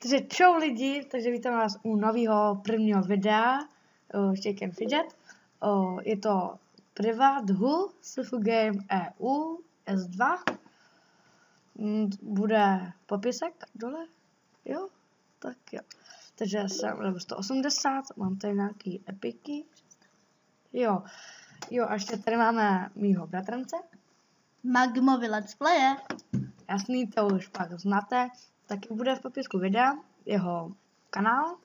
Takže čau lidi, takže vítám vás u nového prvního videa Shake and Fidget. Je to Privat Hull Sci-Fi Game EU S2. Bude popisek dole, jo? Tak jo. Takže jsem level 180, mám tady nějaký epiky. Jo, a ještě tady máme mýho bratrance. Magmovi Let's Playe. Jasný, to už pak znáte. Taky bude v popisku videa jeho kanál.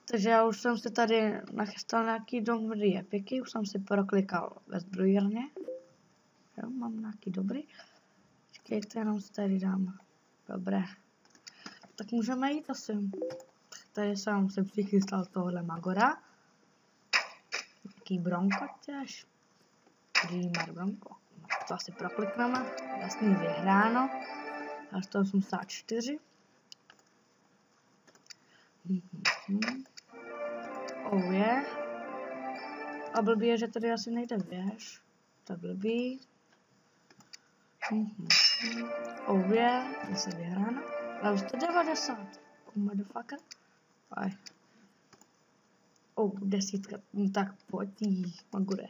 Takže já už jsem si tady nachystal nějaký dobrý epiky, už jsem si proklikal ve zbrojírně. Jo, mám nějaký dobrý. Počkejte, jenom si tady dám. Dobré. Tak můžeme jít asi. Tady jsem si přichystal tohle Magora. Nějaký Bronko těž. Dreamer Bronko. To asi proklikneme. Jasný, vyhráno. A 184. Oh yeah. A blbý je, že tady asi nejde věž. To je blbý. Oh yeah. Zase vyhráno. Ale 190. Oh motherfucker. Aj. Oh, 10. No tak pojď jí, Magure.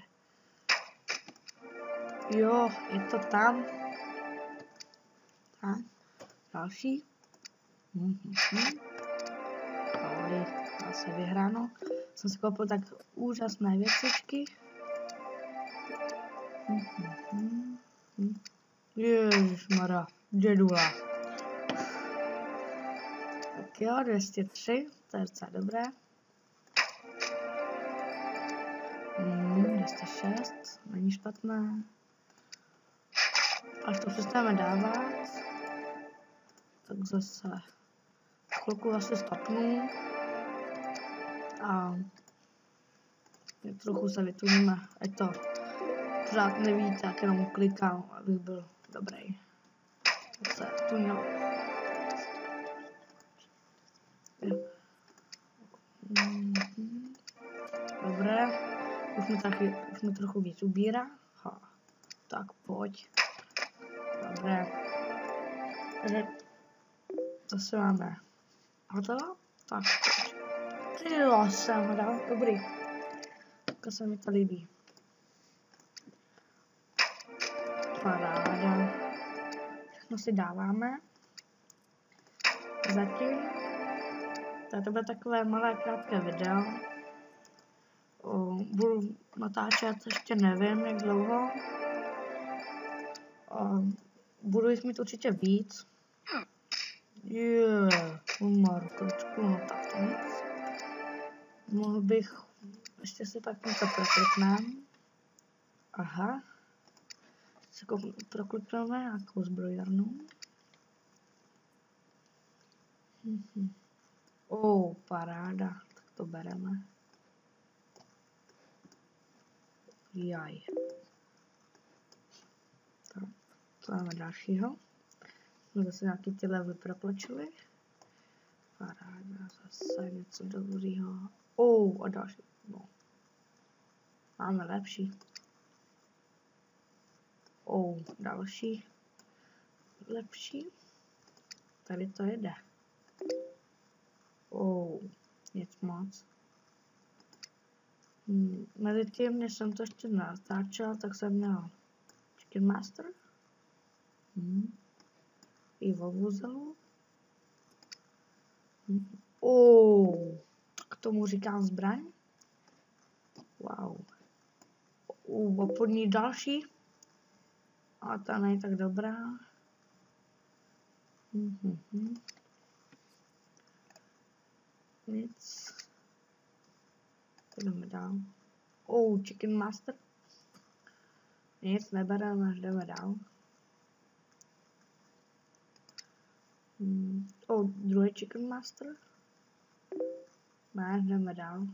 Jo, je to tam. Tak. Další. Ahoj, zase vyhráno. Jsem si koupil tak úžasné věcičky. Ježišmarja, dědula. Tak jo, 203, to je docela dobré. 206, není špatné. Až to přestaneme dávat, tak zase chvilku asi stopnu a trochu se vytuníme, ať to pořád nevíte, tak jenom klikám, abych byl dobrý. Tak se tunil. Dobré, už mi trochu víc ubírá. Tak pojď. Dobré. Takže zase máme hotovo. Tak pojď. Jo, jsem ho dal. Dobrý. Tak se mi to líbí. Paráda. Všechno si dáváme. Zatím. To bude takové malé krátké video. Budu natáčet ještě nevím jak dlouho. Budu jich mít určitě víc. Markočku, no tak to nic. Mohl bych, ještě si pak něco prokliknám. Aha. Si proklikneme nějakou zbrojárnu. Paráda, tak to bereme. Jaj. Tak, to máme dalšího. Jsme zase nějaký ty levely prokločili. Paráda, zase něco dobrýho. A další. No. Máme lepší. Další. Lepší. Tady to jede. Nic moc. Mezi tím, než jsem to ještě natáčel, tak jsem měl Chicken Master. I vo vůzelu. K tomu říkám zbraň. Wow. Obchodní další. A ta není tak dobrá. Nic. Jdeme dál. Chicken Master. Nic nebereme, až jdeme dál. Druhý Chicken Master. Ne, jdeme dál.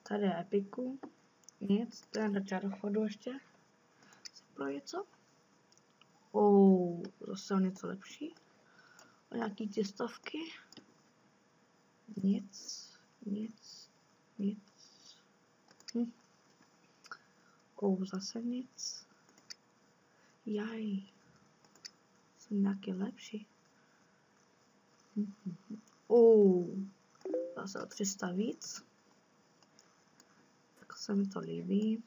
Tady je epiku. Nic, to je do čarochodu ještě. Pro něco. Zase o něco lepší. O nějaký ty stovky. Nic. Zase nic. Jaj. Jsem nějaký lepší. Zase o 300 víc. Tak se mi to líbí.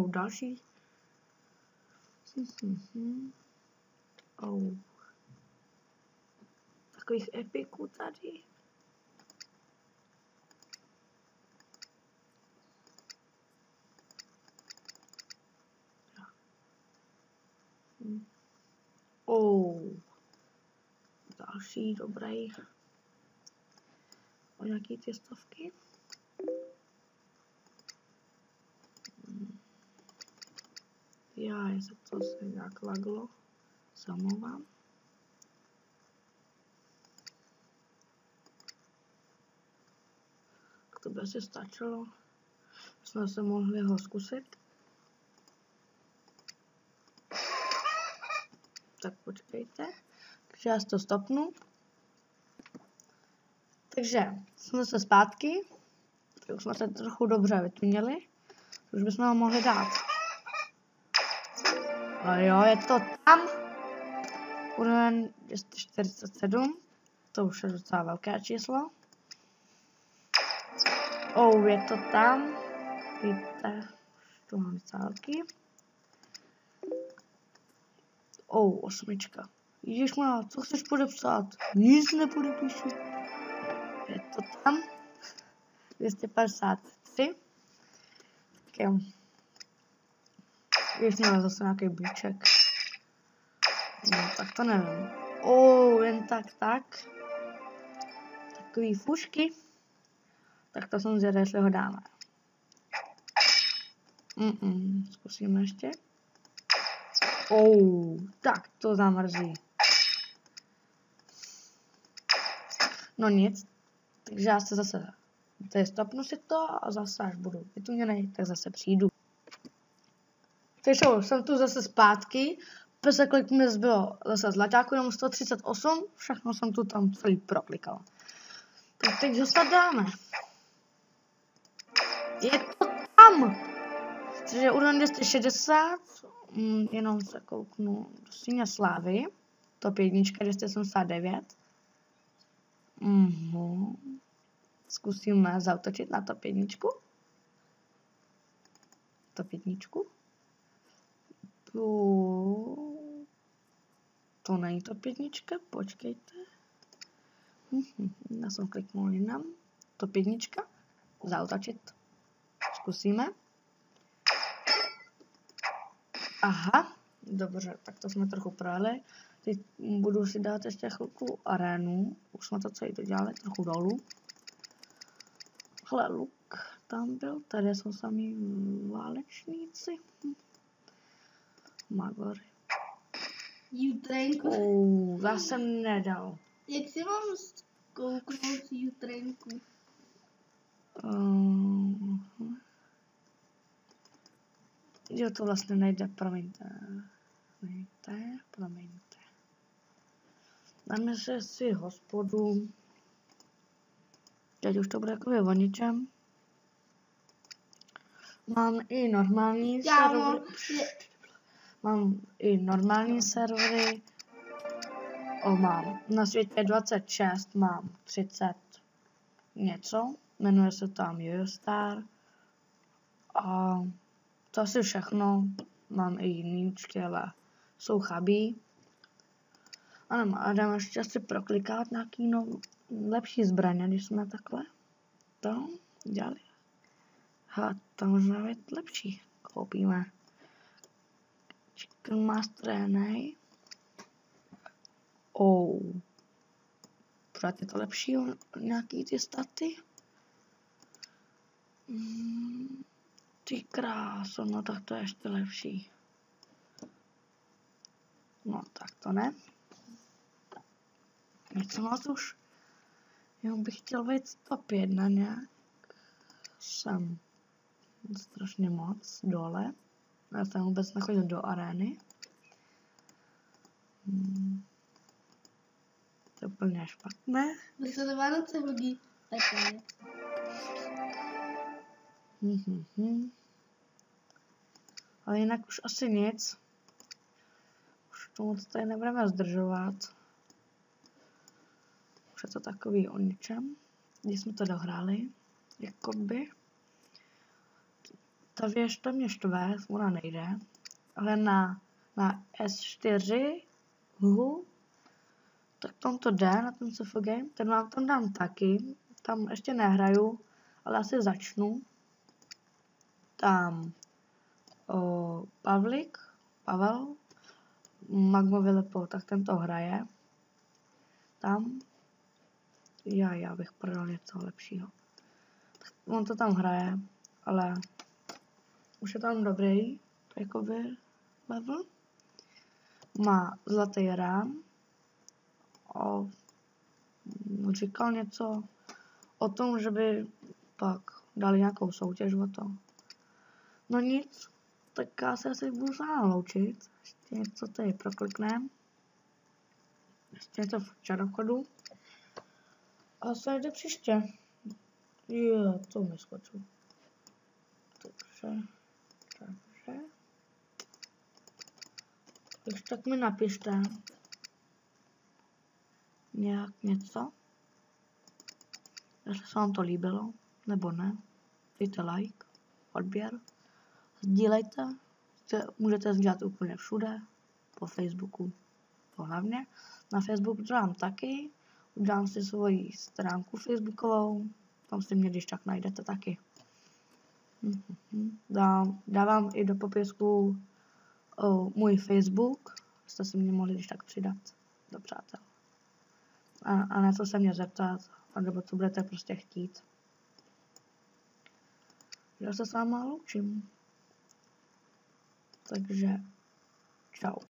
Další. Takových epiků tady. Další dobrý. O nějaký ty stovky. Já se to se nějak laglo. Se omlouvám. To by asi stačilo. Jsme se mohli ho zkusit. Tak počkejte. Takže já si to stopnu. Takže jsme se zpátky. Už jsme se trochu dobře vytunili. Už bychom ho mohli dát. No jo, je to tam. Úroveň 247. To už je docela velké číslo. Je to tam. Víte, tu mám docela velký. 8. Ježišmá, co chceš podepsat? Nic nepodepíšu. Je to tam. 253. Tak jo. Ježišmá, zase nějaký bíček. No, tak to nevím. Jen tak. Takový fušky. Tak to jsem zvědavý, jestli ho dáme. Zkusíme ještě. Tak to zamrzí. No nic. Takže já se zase stopnu si to a zase až budu vytuněnej, tak zase přijdu. Takže jsem tu zase zpátky. Pese, kolik mi zbylo zase zlaťáku, jenom 138. Všechno jsem tu tam celý proklikal. Tak teď ho snad dáme. Je to tam! Takže úroveň 260, jenom se kouknu do síně slávy. Top 1, 279. Zkusíme zaútočit na top 1. Top 1. To není top 1, počkejte. Já jsem kliknul jinam. Top 1. Zaútočit. Zkusíme. Aha, dobře, tak to jsme trochu projeli. Teď budu si dát ještě chvilku arénu. Už jsme to celý dodělali, trochu dolů. Hele, luk tam byl, tady jsou sami válečníci. Magory. Jutrenku. Já jsem nedal. Jak si mám kouknout jutrenku? Jo, to vlastně nejde, promiňte. Dáme si hospodu. Teď už to bude jako o ničem. Mám i normální servery. Mám na světě 26, mám 30 něco. Jmenuje se tam Eurostar. A to asi všechno. Mám i jiný účty, ale jsou chabí. Ano, a jdeme ještě asi proklikat nějaký lepší zbraně, když jsme takhle to dělali. To možná být lepší. Koupíme Chicken Master NA. Pořád je to lepší nějaký ty staty. Ty kráso, no tak to je ještě lepší. No tak to ne. Něco moc už. Jenom bych chtěl být top 1 nějak. Jsem strašně moc dole. Já jsem vůbec nechodil do arény. To je úplně špatné. Když se do Vánoce hodí, tak je. Ale jinak už asi nic. to moc tady nebudeme zdržovat. Už je to takový o ničem. Když jsme to dohráli, jakoby. Ta věž to mě štve, ona nejde. Ale na S4 tak tam to jde, na ten CF Game. Ten vám tam dám taky. Tam ještě nehraju, ale asi začnu. Tam Pavel, Magmo Vylepo, tak ten to hraje. Tam já bych prodal něco lepšího. On to tam hraje, ale už je tam dobrý, jakoby level. Má zlatý rám. Říkal něco o tom, že by pak dali nějakou soutěž o to. No nic, tak já se asi budu sám loučit. Ještě něco tady prokliknem. Ještě něco v čarochodu. A se jde příště. Jo, to mi skočil. Dobře. Když tak mi napište nějak něco. Jestli se vám to líbilo, nebo ne. Dejte like, odběr, sdílejte. Můžete sdílet úplně všude. Po Facebooku to hlavně. Na Facebooku to dám taky. Udám si svoji stránku facebookovou. Tam si mě když tak najdete taky. Dávám i do popisku můj Facebook. Jste si mě mohli když tak přidat do přátel. A na co se mě zeptat, nebo co budete prostě chtít. Já se s váma loučím. Takže čau.